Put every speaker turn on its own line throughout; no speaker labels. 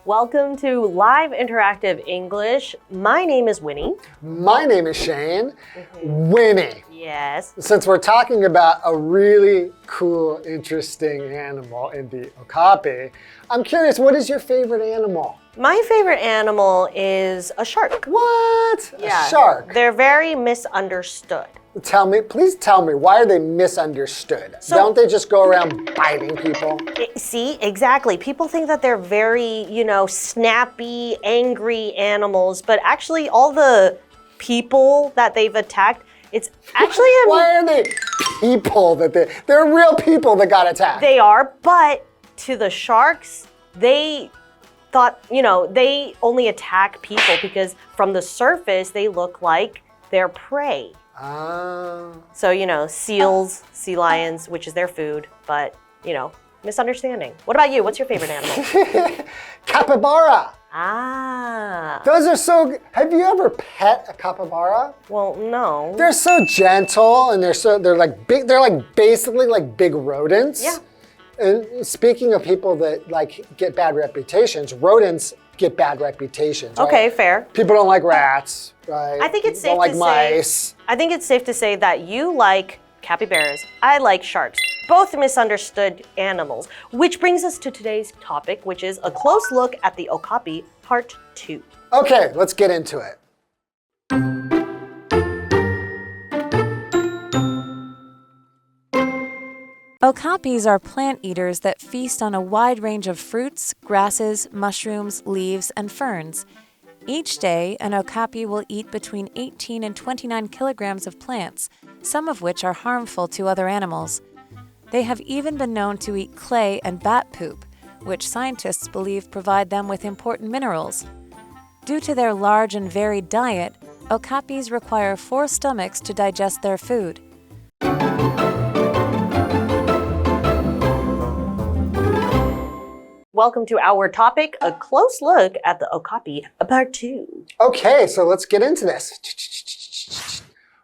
Welcome to Live Interactive English. My name is Winnie.
My name is Shane. Winnie.
Yes.
Since we're talking about a really cool, interesting animal in the Okapi, I'm curious, what is your favorite animal?
My favorite animal is a shark.
What?
Yeah,
a shark?
They're very misunderstood.
Please tell me, why are they misunderstood? Don't they just go around biting people?
See, exactly. People think that they're very, snappy, angry animals, but actually all the people that they've attacked, it's actually
Why are they people they're real people that got attacked?
They are, but to the sharks, they thought, they only attack people because from the surface, they look like they're prey. So, seals, sea lions, which is their food, but, misunderstanding. What about you? What's your favorite animal?
Capybara.
Ah.
Those are so good. Have you ever pet a capybara?
Well, no.
They're so gentle and they're like big, they're like basically like big rodents.
Yeah.
And speaking of people that get bad reputations, rodents get bad reputations. Right?
Okay, fair.
People don't like rats, right?
I think it's safe
don't like
to
mice.
say. I think it's safe to say that you like capybaras. I like sharks. Both misunderstood animals. Which brings us to today's topic, which is a close look at the Okapi Part 2.
Okay, let's get into it.
Okapis are plant eaters that feast on a wide range of fruits, grasses, mushrooms, leaves, and ferns. Each day, an okapi will eat between 18 and 29 kilograms of plants, some of which are harmful to other animals. They have even been known to eat clay and bat poop, which scientists believe provide them with important minerals. Due to their large and varied diet, okapis require 4 stomachs to digest their food.
Welcome to our topic, a close look at the Okapi Part 2.
Okay, so let's get into this.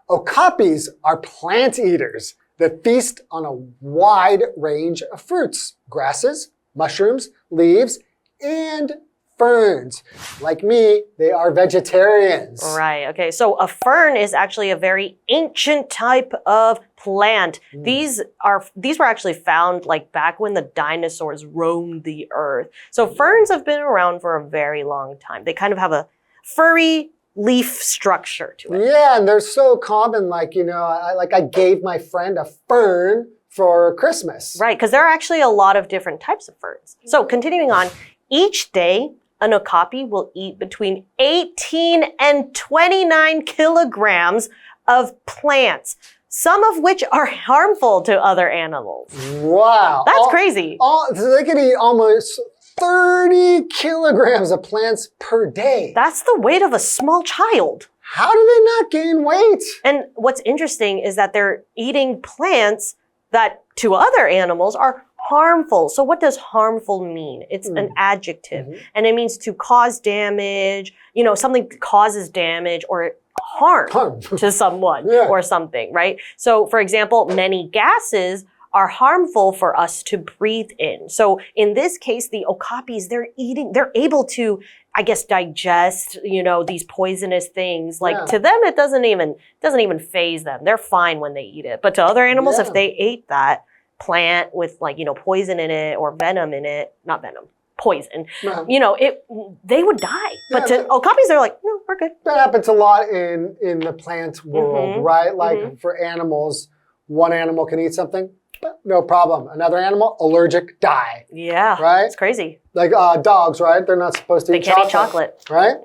Okapis are plant eaters that feast on a wide range of fruits, grasses, mushrooms, leaves, and ferns. Like me, they are vegetarians.
Right, okay. So a fern is actually a very ancient type of plant. These were actually found like back when the dinosaurs roamed the earth. So ferns have been around for a very long time. They kind of have a furry leaf structure to it.
Yeah, and they're so common. I gave my friend a fern for Christmas.
Right, because there are actually a lot of different types of ferns. So continuing on, each day, an okapi will eat between 18 and 29 kilograms of plants, some of which are harmful to other animals.
Wow.
That's crazy.
So they could eat almost 30 kilograms of plants per day.
That's the weight of a small child.
How do they not gain weight?
And what's interesting is that they're eating plants that to other animals are harmful. So what does harmful mean? It's an adjective, and it means to cause damage, something causes damage or harm to someone or something, right? So for example, many gases are harmful for us to breathe in. So in this case, the okapis, they're able to, I guess, digest, these poisonous things. To them, it doesn't even faze them. They're fine when they eat it. But to other animals, if they ate that plant with poison in it or venom in it, not venom, poison, they would die. But to okapis, they're like, no, we're good.
That happens a lot in the plant world, right? For animals, one animal can eat something, but no problem. Another animal, allergic, die.
Yeah,
right?
It's crazy.
Like dogs, right? They're not supposed to eat chocolate.
They can't eat chocolate.
Right?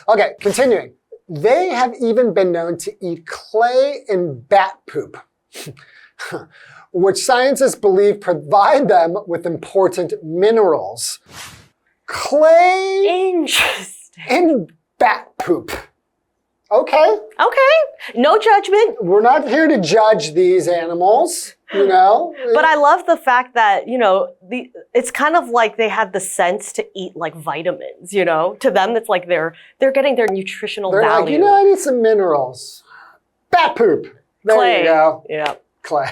Okay, continuing. They have even been known to eat clay and bat poop, which scientists believe provide them with important minerals. Clay
Interesting.
and bat poop. Okay.
No judgment.
We're not here to judge these animals,
But I love the fact that, it's kind of like they had the sense to eat like vitamins, To them, it's like they're getting their nutritional value.
Like, I need some minerals. Bat poop. There you go.
Yeah.
Clay.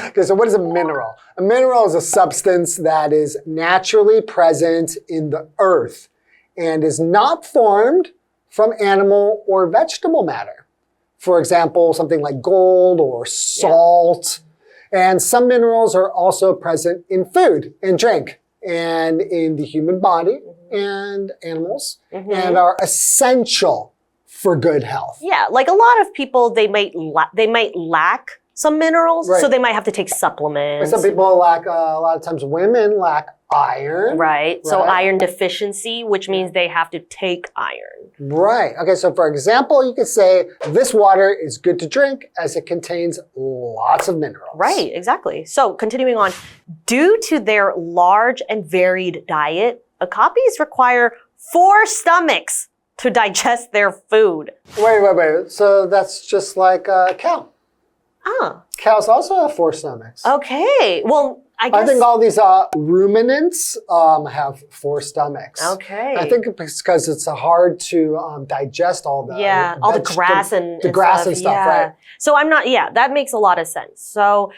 Okay, so what is a mineral? A mineral is a substance that is naturally present in the earth and is not formed from animal or vegetable matter. For example, something like gold or salt. And some minerals are also present in food and drink and in the human body and animals and are essential for good health.
Yeah, like a lot of people, they might lack some minerals, so they might have to take supplements.
Some people lack, a lot of times women lack iron.
Right, so iron deficiency, which means they have to take iron.
Right, okay, so for example, you could say, this water is good to drink as it contains lots of minerals.
Right, exactly. So continuing on, due to their large and varied diet, okapis require 4 stomachs to digest their food.
Wait, so that's just like a cow. Cows also have 4 stomachs.
Okay, well, I
think all these ruminants have 4 stomachs.
Okay.
I think it's because it's hard to digest all the
all the grass and
stuff, right?
So that makes a lot of sense. So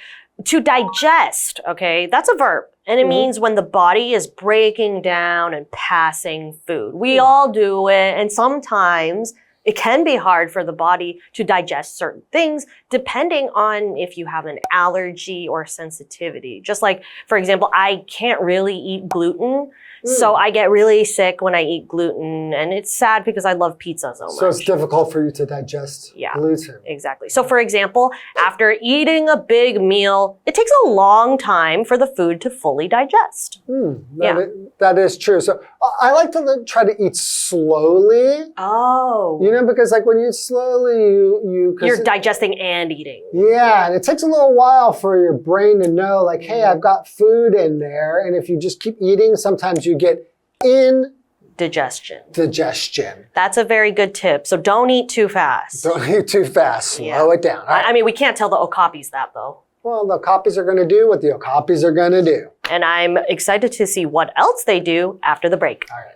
to digest, okay, that's a verb. And it means when the body is breaking down and passing food. We all do it, and sometimes it can be hard for the body to digest certain things depending on if you have an allergy or sensitivity. Just like, for example, I can't really eat gluten. So I get really sick when I eat gluten, and it's sad because I love pizza so much.
So it's difficult for you to digest gluten.
Exactly. So for example, after eating a big meal, it takes a long time for the food to fully digest.
That is true. So I like to try to eat slowly.
Oh.
You know, because like when you eat slowly,
you're digesting and eating.
Yeah, and it takes a little while for your brain to know like, hey, I've got food in there. And if you just keep eating, sometimes you get
indigestion.
Digestion.
That's a very good tip. So don't eat too fast.
Don't eat too fast. Slow it down.
I mean, we can't tell the okapis that though.
Well, the okapis are going to do what the okapis are going to do.
And I'm excited to see what else they do after the break.
All right.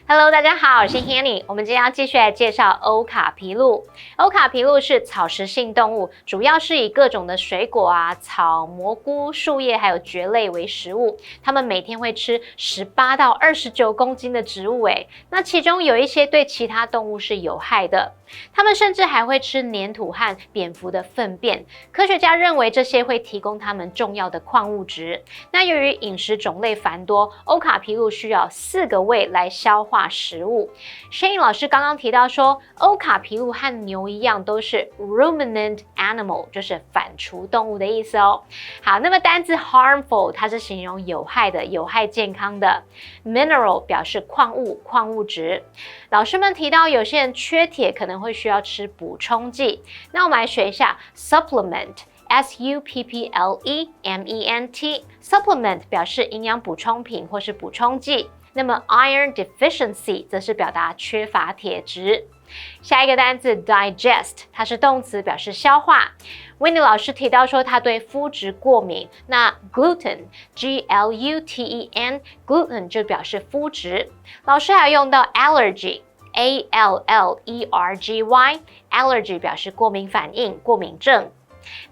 Hello， 大家好，我是 Hanny。我们今天要继续来介绍欧卡皮鹿。欧卡皮鹿是草食性动物，主要是以各种的水果啊、草、蘑菇、树叶还有蕨类为食物。它们每天会吃18到29公斤的植物诶，那其中有一些对其他动物是有害的。它们甚至还会吃粘土和蝙蝠的粪便。科学家认为这些会提供它们重要的矿物质。那由于饮食种类繁多，欧卡皮鹿需要4个胃来消化食物。Shane 老师刚刚提到说，欧卡皮鹿和牛一样都是 ruminant animal， 就是反刍动物的意思哦。好，那么单字 harmful 它是形容有害的、有害健康的。Mineral 表示矿物、矿物质。老师们提到有些人缺铁可能会需要吃补充剂，那我们来学一下 supplement。supplement supplement 表示营养补充品或是补充剂，那么 iron deficiency 则是表达缺乏铁质。下一个单字 digest 它是动词，表示消化。Winnie 老师提到说他对麸质过敏，那 gluten gluten gluten 就表示麸质。老师还有用到 allergy allergy allergy 表示过敏反应、过敏症。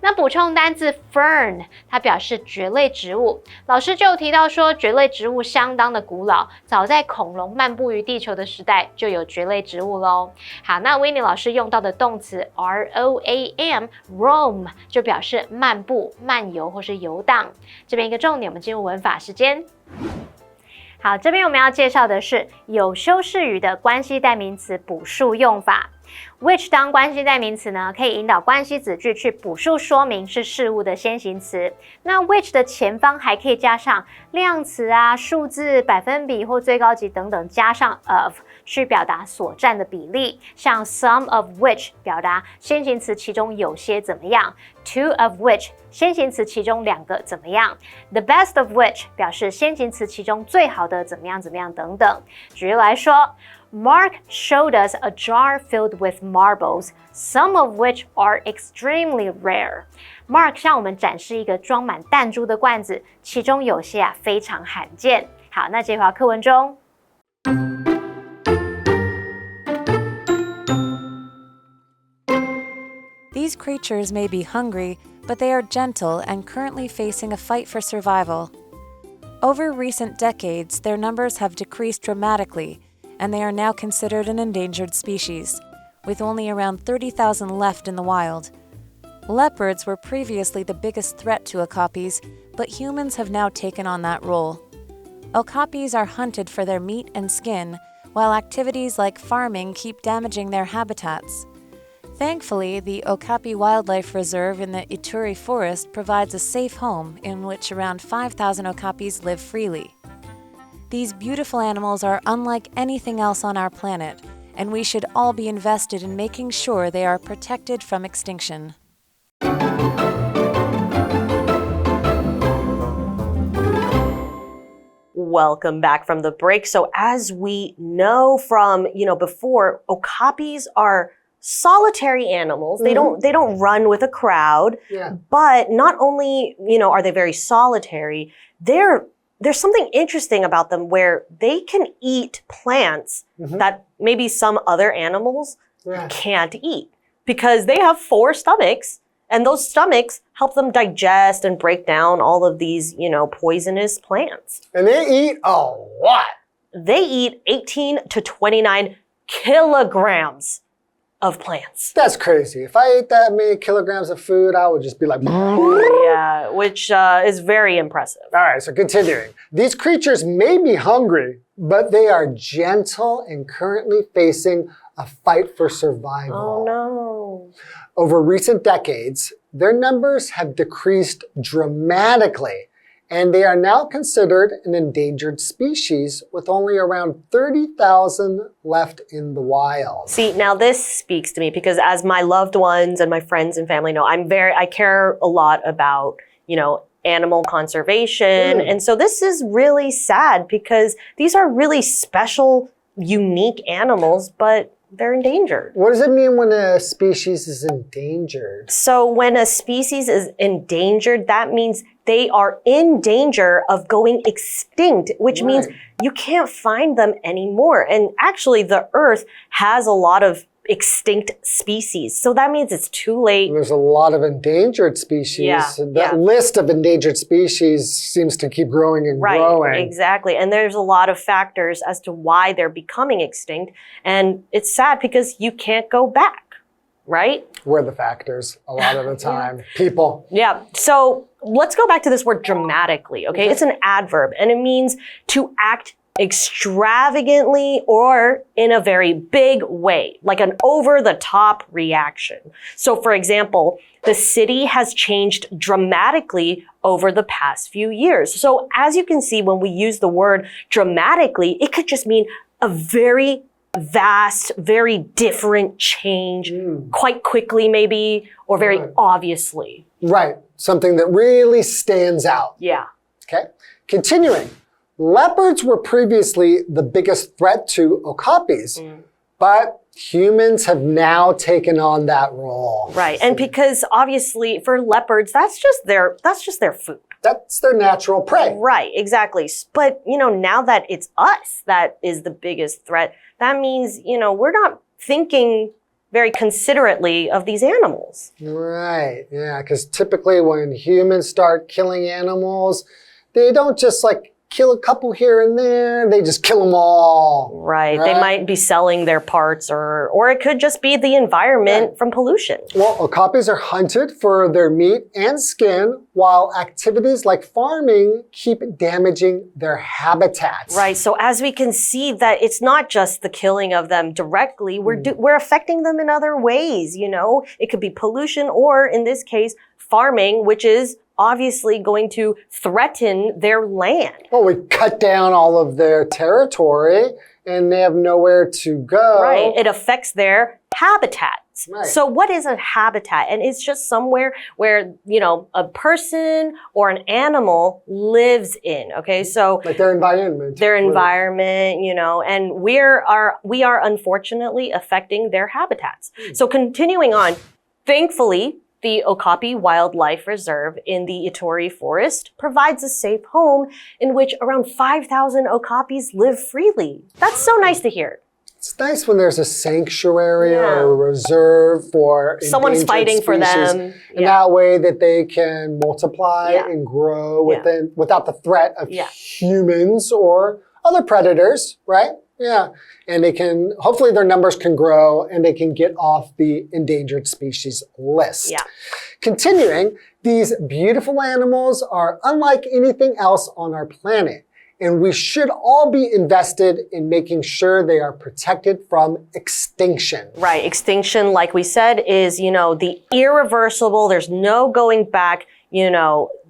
那补充单字 fern 它表示蕨类植物。老师就有提到说蕨类植物相当的古老，早在恐龙漫步于地球的时代就有蕨类植物咯。好，那 Winnie 老师用到的动词 roam 就表示漫步、漫游或是游荡。这边一个重点，我们进入文法时间。好，这边我们要介绍的是有修饰语的关系代名词补述用法。Which 当关系代名词呢，可以引导关系子句去补述说明是事物的先行词。那 which 的前方还可以加上量词啊、数字、百分比或最高级等等，加上 of 去表达所占的比例。像 some of which 表达先行词其中有些怎么样， two of which 先行词其中2个怎么样， the best of which 表示先行词其中最好的怎么样怎么样等等。举例来说，Mark showed us a jar filled with marbles, some of which are extremely rare. Mark 向我们展示一个装满弹珠的罐子，其中有些非常罕见。好，那接回到课文中。
These creatures may be hungry, but they are gentle and currently facing a fight for survival. Over recent decades, their numbers have decreased dramatically, and they are now considered an endangered species, with only around 30,000 left in the wild. Leopards were previously the biggest threat to okapis, but humans have now taken on that role. Okapis are hunted for their meat and skin, while activities like farming keep damaging their habitats. Thankfully, the Okapi Wildlife Reserve in the Ituri Forest provides a safe home in which around 5,000 okapis live freely. These beautiful animals are unlike anything else on our planet, and we should all be invested in making sure they are protected from extinction.
Welcome back from the break. So as we know from, before, okapis are solitary animals. They don't run with a crowd.
Yeah.
But not only, are they very solitary, there's something interesting about them where they can eat plants that maybe some other animals can't eat because they have 4 stomachs. And those stomachs help them digest and break down all of these, poisonous plants.
And they eat a lot.
They eat 18 to 29 kilograms of plants.
That's crazy. If I ate that many kilograms of food, I would just be like...
Yeah, which is very impressive.
All right, so continuing. These creatures may be hungry, but they are gentle and currently facing a fight for survival.
Oh, no.
Over recent decades, their numbers have decreased dramatically, and they are now considered an endangered species with only around 30,000 left in the wild.
See, now this speaks to me because as my loved ones and my friends and family know, I care a lot about, animal conservation. And so this is really sad because these are really special, unique animals, but they're endangered.
What does it mean when a species is endangered?
So when a species is endangered, that means they are in danger of going extinct, which means you can't find them anymore. And actually, the Earth has a lot of extinct species. So that means it's too late.
There's a lot of endangered species. That list of endangered species seems to keep growing and growing.
Right, exactly. And there's a lot of factors as to why they're becoming extinct. And it's sad because you can't go back, right?
We're the factors a lot of the time. People.
Yeah. So let's go back to this word dramatically, okay? It's an adverb and it means to act extravagantly or in a very big way, like an over-the-top reaction. So for example, the city has changed dramatically over the past few years. So as you can see, when we use the word dramatically, it could just mean a very vast, very different change, quite quickly maybe, or very obviously.
Right. Something that really stands out.
Yeah.
Okay. Continuing. Leopards were previously the biggest threat to okapis, but humans have now taken on that role.
Right. And because obviously for leopards, that's just their food.
That's their natural prey.
Right, exactly. But, now that it's us that is the biggest threat, that means, we're not thinking very considerately of these animals.
Right. Yeah, because typically when humans start killing animals, they don't just kill a couple here and there. They just kill them all.
Right. They might be selling their parts or it could just be the environment from pollution.
Well, okapis are hunted for their meat and skin while activities like farming keep damaging their habitats.
Right. So as we can see that it's not just the killing of them directly, we're affecting them in other ways, It could be pollution or in this case, farming, which is obviously going to threaten their land.
Well, we cut down all of their territory and they have nowhere to go.
Right. It affects their habitats.
Right.
So what is a habitat? And it's just somewhere where, a person or an animal lives in. Okay. So
like their environment.
Their environment, and we are unfortunately affecting their habitats. So continuing on, thankfully, the Okapi Wildlife Reserve in the Ituri Forest provides a safe home in which around 5,000 okapis live freely. That's so nice to hear.
It's nice when there's a sanctuary or a reserve for
someone's fighting
species,
for them.
And that way that they can multiply and grow without the threat of humans or other predators, right? Yeah. And they can, hopefully their numbers can grow and they can get off the endangered species list.
Yeah.
Continuing, these beautiful animals are unlike anything else on our planet. And we should all be invested in making sure they are protected from extinction.
Right. Extinction, like we said, is, the irreversible, there's no going back,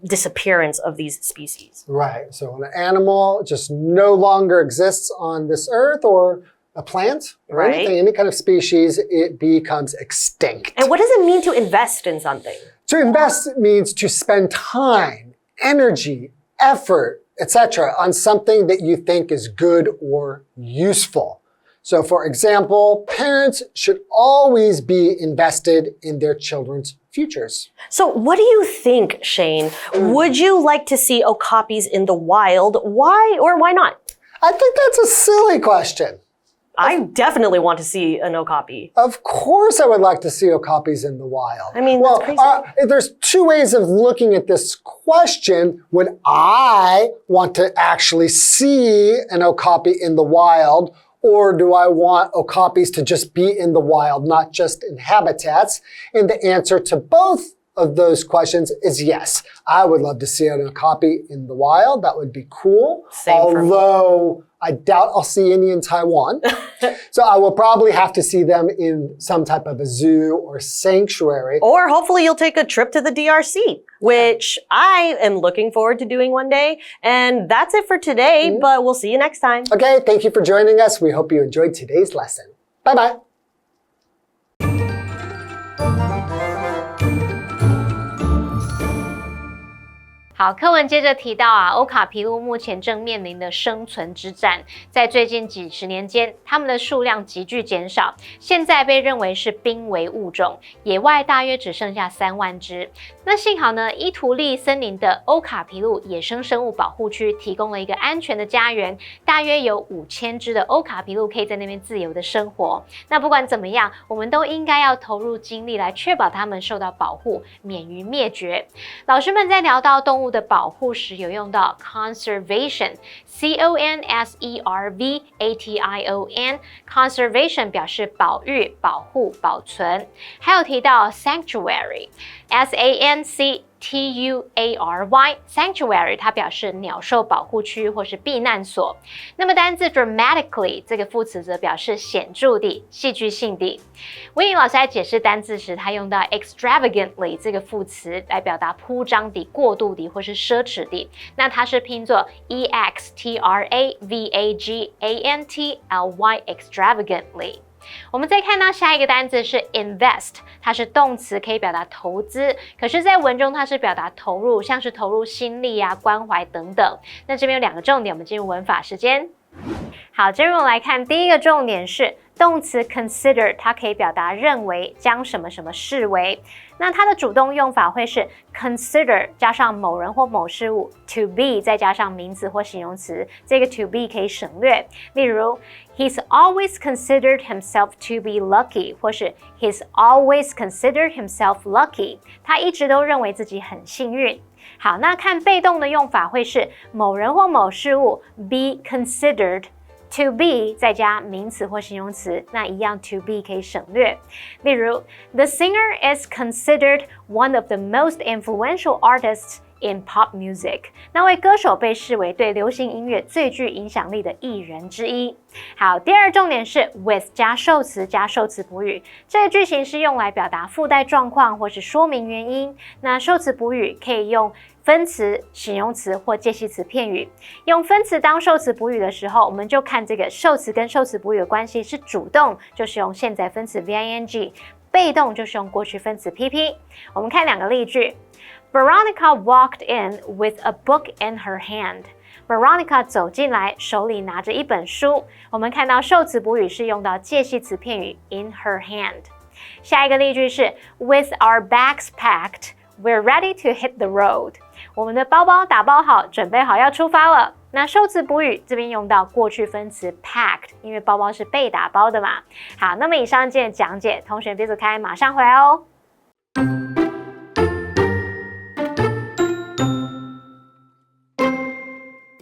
disappearance of these species.
Right. So when an animal just no longer exists on this earth or a plant or anything, any kind of species, it becomes extinct.
And what does it mean to invest in something?
To invest means to spend time, energy, effort, etc. on something that you think is good or useful. So for example, parents should always be invested in their children's futures.
So what do you think, Shane? Would you like to see okapis in the wild? Why or why not?
I think that's a silly question.
I definitely want to see an okapi.
Of course I would like to see okapis in the wild.
I mean, that's crazy.
There's two ways of looking at this question. Would I want to actually see an okapi in the wild, or do I want okapis to just be in the wild, not just in habitats? And the answer to both of those questions is yes. I would love to see an okapi in the wild. That would be cool. Although I doubt I'll see any in Taiwan. So I will probably have to see them in some type of a zoo or sanctuary.
Or hopefully you'll take a trip to the DRC, which I am looking forward to doing one day. And that's it for today, but we'll see you next time.
Okay, thank you for joining us. We hope you enjoyed today's lesson. Bye-bye.
好，课文接着提到欧卡皮鹿目前正面临的生存之战，在最近几十年间，它们的数量急剧减少，现在被认为是濒危物种，野外大约只剩下3万只。那幸好呢，伊图利森林的欧卡皮鹿野生生物保护区提供了一个安全的家园，大约有5000只的欧卡皮鹿可以在那边自由的生活。那不管怎么样，我们都应该要投入精力来确保它们受到保护，免于灭绝。老师们在聊到动物的保护时有用到 conservation C-O-N-S-E-R-V-A-T-I-O-N conservation 表示保育、保护、保存，还有提到 sanctuary S-A-N-C-T-U-A-R-Y Sanctuary 它表示鸟兽保护区或是避难所。那么单字 dramatically 这个副词则表示显著地、戏剧性地。Winnie 老师在解释单字时，他用到 extravagantly 这个副词来表达铺张地、过度地或是奢侈地。那它是拼作 E-X-T-R-A-V-A-G-A-N-T-L-Y extravagantly。我们再看到下一个单字是 invest， 它是动词，可以表达投资，可是在文中它是表达投入，像是投入心力啊、关怀等等。那这边有2个重点，我们进入文法时间。好，这边我们来看第一个重点是动词 consider， 它可以表达认为，将什么什么视为。那它的主动用法会是 consider 加上某人或某事物 to be 再加上名词或形容词，这个 to be 可以省略。例如 He's always considered himself to be lucky， 或是 He's always considered himself lucky， 他一直都认为自己很幸运。好，那看被动的用法会是某人或某事物 be considered to be 再加名词或形容词，那一样 to be 可以省略。例如 The singer is considered one of the most influential artists in pop music， 那位歌手被视为对流行音乐最具影响力的艺人之一。好，第二重点是 with 加受词加受词补语，这个句型是用来表达附带状况或是说明原因。那受词补语可以用分词、形容词或介系词片语。用分词当受词补语的时候，我们就看这个受词跟受词补语的关系是主动，就是用现在分词 VING， 被动就是用过去分词 PP。我们看2个例句。Veronica walked in with a book in her hand. Veronica 走进来，手里拿着一本书。我们看到受词补语是用到介系词片语 in her hand。下一个例句是 With our bags packed, we're ready to hit the road. 我们的包包打包好，准备好要出发了。那受词补语这边用到过去分词 packed， 因为包包是被打包的嘛。好，那么以上今天的讲解，同学别走开，马上回来哦。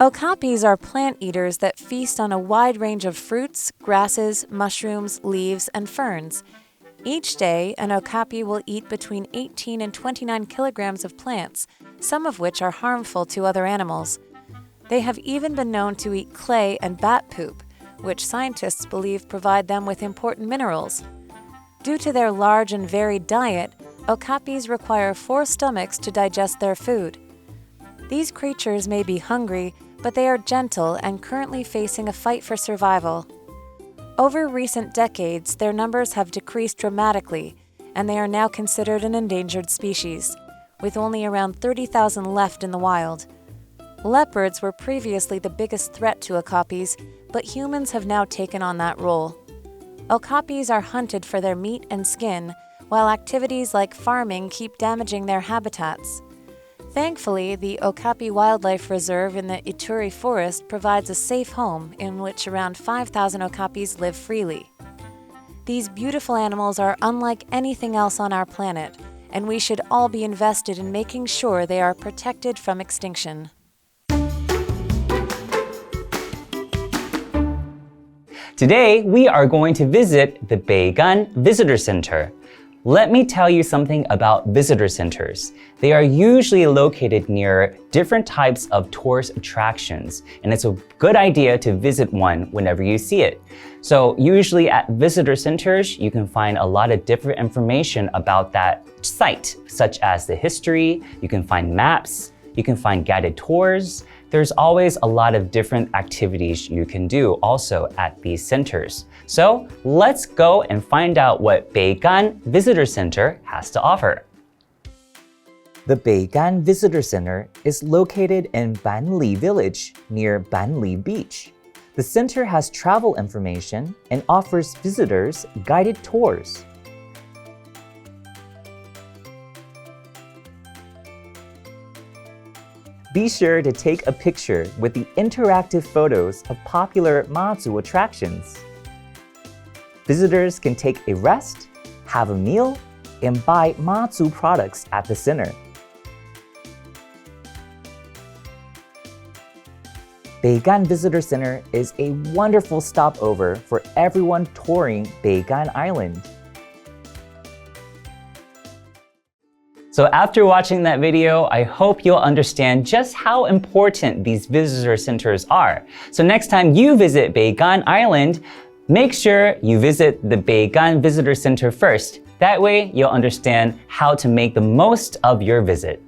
Okapis are plant eaters that feast on a wide range of fruits, grasses, mushrooms, leaves, and ferns. Each day, an okapi will eat between 18 and 29 kilograms of plants, some of which are harmful to other animals. They have even been known to eat clay and bat poop, which scientists believe provide them with important minerals. Due to their large and varied diet, okapis require 4 stomachs to digest their food. These creatures may be hungry, but they are gentle and currently facing a fight for survival. Over recent decades, their numbers have decreased dramatically, and they are now considered an endangered species, with only around 30,000 left in the wild. Leopards were previously the biggest threat to okapis, but humans have now taken on that role. Okapis are hunted for their meat and skin, while activities like farming keep damaging their habitats. Thankfully, the Okapi Wildlife Reserve in the Ituri Forest provides a safe home in which around 5,000 okapis live freely. These beautiful animals are unlike anything else on our planet, and we should all be invested in making sure they are protected from extinction.
Today, we are going to visit the Beigan Visitor Center. Let me tell you something about visitor centers. They are usually located near different types of tourist attractions, and it's a good idea to visit one whenever you see it. So usually at visitor centers, you can find a lot of different information about that site, such as the history, you can find maps, you can find guided tours. There's always a lot of different activities you can do also at these centers. So let's go and find out what Beigan Visitor Center has to offer. The Beigan Visitor Center is located in Banli Village near Banli Beach. The center has travel information and offers visitors guided tours. Be sure to take a picture with the interactive photos of popular Mazu attractions. Visitors can take a rest, have a meal, and buy Mazu products at the center. Beigan Visitor Center is a wonderful stopover for everyone touring Beigan Island. So after watching that video, I hope you'll understand just how important these visitor centers are. So next time you visit Beigan Island, make sure you visit the Beigan Visitor Center first. That way, you'll understand how to make the most of your visit.